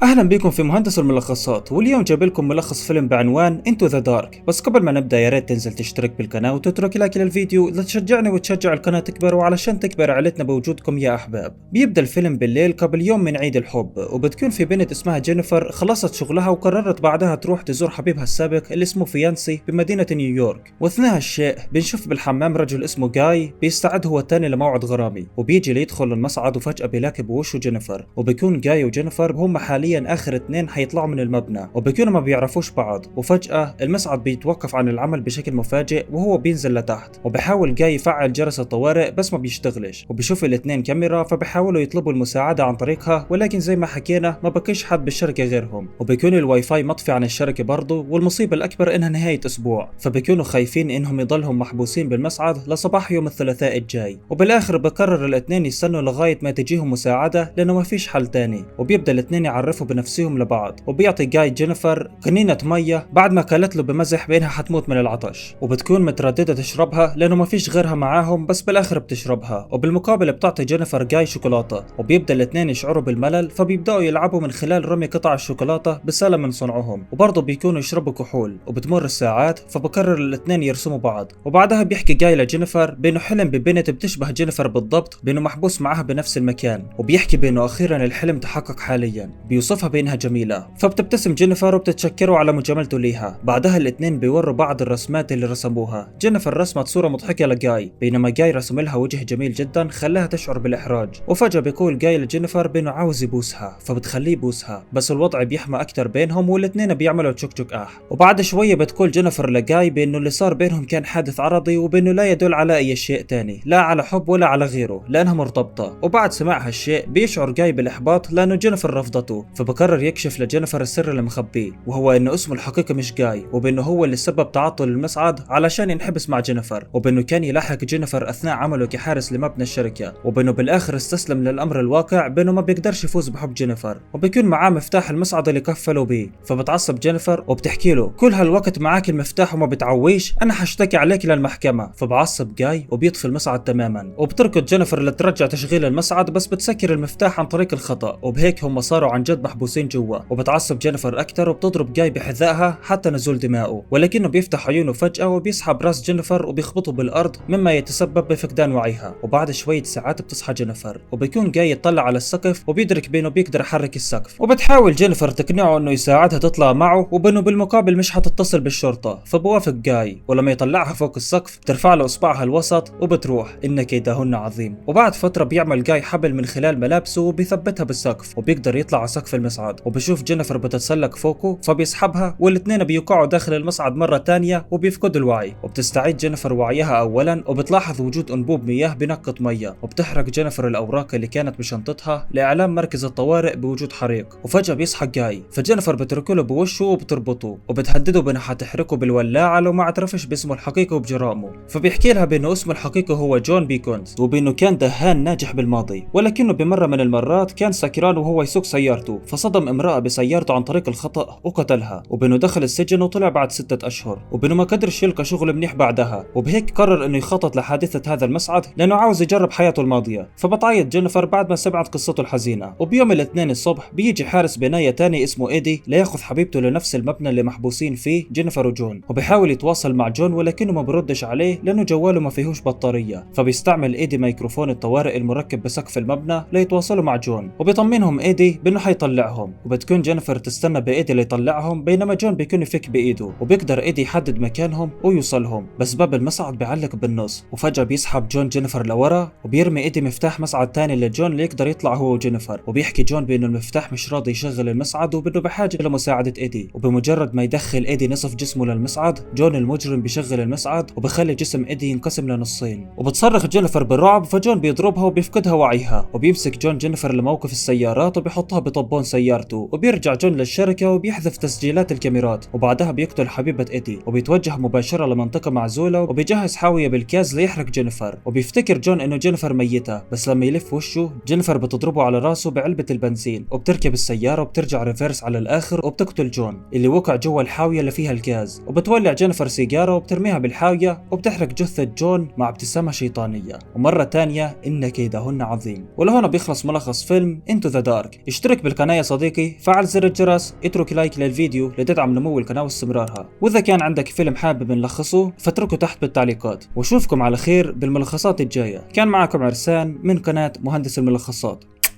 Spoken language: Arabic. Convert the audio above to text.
اهلا بكم في مهندس الملخصات، واليوم جايب لكم ملخص فيلم بعنوان انتو ذا دارك. بس قبل ما نبدا يا ريت تنزل تشترك بالقناه وتترك لايك للفيديو لتشجعني وتشجع القناه تكبر، وعلشان تكبر عائلتنا بوجودكم يا احباب. بيبدا الفيلم بالليل قبل يوم من عيد الحب، وبتكون في بنت اسمها جينيفر خلصت شغلها وقررت بعدها تروح تزور حبيبها السابق اللي اسمه فيانسي بمدينه نيويورك. واثناء هالشيء بنشوف بالحمام رجل اسمه جاي بيستعد هو الثاني لموعد غرامي، وبيجي ليدخل المصعد وفجاه بيلاقي بوشه جينيفر. وبيكون جاي وجينيفر هم حاليا اخر اثنين حيطلعوا من المبنى، وبيكونوا ما بيعرفوش بعض. وفجأة المصعد بيتوقف عن العمل بشكل مفاجئ وهو بينزل لتحت، وبيحاول جاي يفعل جرس الطوارئ بس ما بيشتغلش. وبيشوف الاثنين كاميرا فبيحاولوا يطلبوا المساعدة عن طريقها، ولكن زي ما حكينا ما بقيش حد بالشركة غيرهم. وبيكون الواي فاي مطفي عن الشركة برضه، والمصيبة الأكبر إنها نهاية أسبوع، فبيكونوا خايفين إنهم يضلهم محبوسين بالمصعد لصباح يوم الثلاثاء الجاي. وبالآخر بقرر الاثنين يستنوا لغاية ما تجيهم مساعدة لأنه ما فيش حل تاني. وبيبدأ الاثنين يعرفوا بنفسهم لبعض، وبيعطي جاي جينيفر قنينة مية بعد ما قالت له بمزح بينها حتموت من العطش، وبتكون مترددة تشربها لأنه ما فيش غيرها معاهم، بس بالآخر بتشربها. وبالمقابل بتعطي جينيفر جاي شوكولاتة، وبيبدأ الاثنين يشعروا بالملل فبيبدأوا يلعبوا من خلال رمي قطع الشوكولاتة بسالة من صنعهم، وبرضه بيكونوا يشربوا كحول. وبتمر الساعات فبقرر الاثنين يرسموا بعض، وبعدها بيحكي جاي لجينيفر بأنه حلم ببنت بتشبه جينيفر بالضبط، بأنه محبوس معها بنفس المكان. وبيحكي بأنه أخيرا الحلم تحقق حاليا، بيوصفها بأنها جميلة، فبتبتسم جينيفر وبتتشكره على مجاملته ليها. بعدها الاثنين بيوروا بعض الرسمات اللي رسموها. جينيفر رسمت صورة مضحكة لجاي، بينما جاي رسم لها وجه جميل جدا خلاها تشعر بالإحراج. وفجأة بيقول جاي لجينيفر بأنه عاوز يبوسها، فبتخليه يبوسها، بس الوضع بيحمى أكتر بينهم والاثنين بيعملوا تشوك تشوك وبعد شوية بتقول جينيفر لجاي بأنه اللي صار بينهم كان حادث عرضي، وبأنه لا يدل على أي شيء تاني، لا على حب ولا على غيره، لأنها مرتبطة. وبعد سماع هالشيء بيشعر جاي بالإحباط لأنه جينيفر رفضته، فبقرر يكشف لجينيفر السر اللي مخبيه، وهو انه اسمه الحقيقي مش جاي، وبانه هو اللي سبب تعطل المصعد علشان ينحبس مع جينيفر، وبانه كان يلاحق جينيفر اثناء عمله كحارس لمبنى الشركه، وبانه بالاخر استسلم للامر الواقع بانه ما بيقدرش يفوز بحب جينيفر، وبيكون معاه مفتاح المصعد اللي كفلوا بيه. فبتعصب جينيفر وبتحكي له كل هالوقت معاك المفتاح وما بتعويش، انا حشتكي عليك للمحكمه. فبعصب جاي وبيطفي المصعد تماما، وبتركض جينيفر لترجع تشغيل المصعد بس بتسكر المفتاح عن طريق الخطا، وبهيك هم صاروا عن جد محبوسين جوا. وبتعصب جينيفر اكثر وبتضرب جاي بحذائها حتى نزول دماؤه، ولكنه بيفتح عيونه فجأة وبيسحب راس جينيفر وبيخبطه بالأرض مما يتسبب بفقدان وعيها. وبعد شوية ساعات بتصحى جينيفر، وبيكون جاي يطلع على السقف وبيدرك بينه بيقدر يحرك السقف، وبتحاول جينيفر تقنعه انه يساعدها تطلع معه، وبانه بالمقابل مش حتتصل بالشرطة، فبوافق جاي. ولما يطلعها فوق السقف بترفع له اصبعها الوسط وبتروح، ان كيدهن عظيم. وبعد فترة بيعمل جاي حبل من خلال ملابسه وبيثبتها بالسقف، وبيقدر يطلع على سقف المصعد. وبشوف جينيفر بتتسلق فوقه فبيسحبها، والاثنين بيوقعوا داخل المصعد مرة تانية وبيفقدوا الوعي. وبتستعيد جينيفر وعيها اولا، وبتلاحظ وجود انبوب مياه بنقة مية، وبتحرق جينيفر الاوراق اللي كانت بشنطتها لاعلام مركز الطوارئ بوجود حريق. وفجأة بيصحى جاي، فجينيفر بتركه له بوشه وبتربطه، وبتهدده بانها حتحرقه بالولاعة لو ما اعترفش باسمه الحقيقي وبجرائمه. فبيحكي لها بانه اسمه الحقيقي هو جون بيكونز، وبانه كان دهان ناجح بالماضي، ولكنه بمرة من المرات كان سكران وهو يسوق سيارته، فصدم امرأة بسيارته عن طريق الخطأ وقتلها، وبانه دخل السجن وطلع بعد 6 اشهر، وبانه ما قدرش يلقى شغل منيح بعدها. وبهيك قرر انه يخطط لحادثة هذا المصعد لانه عاوز يجرب حياته الماضية. فبتعيط جينيفر بعد ما سمعت قصته الحزينة. وبيوم الاثنين الصبح بيجي حارس بناية تاني اسمه ايدي لياخذ حبيبته لنفس المبنى اللي محبوسين فيه جينيفر وجون، وبيحاول يتواصل مع جون ولكنه ما بردش عليه لانه جواله ما فيهوش بطارية. فبيستعمل ايدي ميكروفون الطوارئ المركب بسقف المبنى ليتواصلوا مع جون، وبيطمنهم ايدي بانه حيطلعهم. وبتكون جينيفر تستنى بايدي ليطلعهم، بينما جون بيكون يفك بايده، وبيقدر ايدي يحدد مكانهم ويوصلهم، بس باب المصعد بيعلق بالنص. وفجأة بيسحب جون جينيفر لورا، وبيرمي ايدي مفتاح مصعد تاني لجون ليقدر يطلع هو وجينيفر. وبيحكي جون بانه المفتاح مش راضي يشغل المصعد وبانه بحاجة لمساعدة ايدي. وبمجرد ما يدخل ايدي نصف جسمه للمصعد، جون المجرم بيشغل المصعد وبخلي جسم ايدي ينقسم لنصين، وبتصرخ جينيفر بالرعب، فجون بيضربها وبيفقدها وعيها. وبيمسك جون جينيفر لموقف السيارات وبيحطها بطبون سيارته، وبيرجع جون للشركة وبيحذف تسجيلات الكاميرات، وبعدها بيقتل حبيبة ايدي، وبيتوجه مباشرة لمنطقة معزولة وبيجهز حاوية بالكاز ليحرق جينيفر. وبيفتكر جون انه جينيفر ميتة، بس لما يلف وشه جينيفر بتضربه على راسه بعلبة البنزين، وبتركب السيارة وبترجع ريفيرس على الاخر وبتقتل جون اللي وقع جوا الحاوية اللي فيها الكاز. وبتولع جينيفر سيجارة وبترميها بالحاوية وبتحرق جثة جون مع ابتسامة شيطانية. ومرة تانية ان كيدهن عظيم. ولهنا بيخلص ملخص فيلم انتو ذا دارك. اشترك بالقناة القناة يا صديقي، فعل زر الجرس، اترك لايك للفيديو لتدعم نمو القناة واستمرارها، وإذا كان عندك فيلم حابب نلخصه فاتركه تحت بالتعليقات، واشوفكم على خير بالملخصات الجاية. كان معكم عرسان من قناة مهندس الملخصات.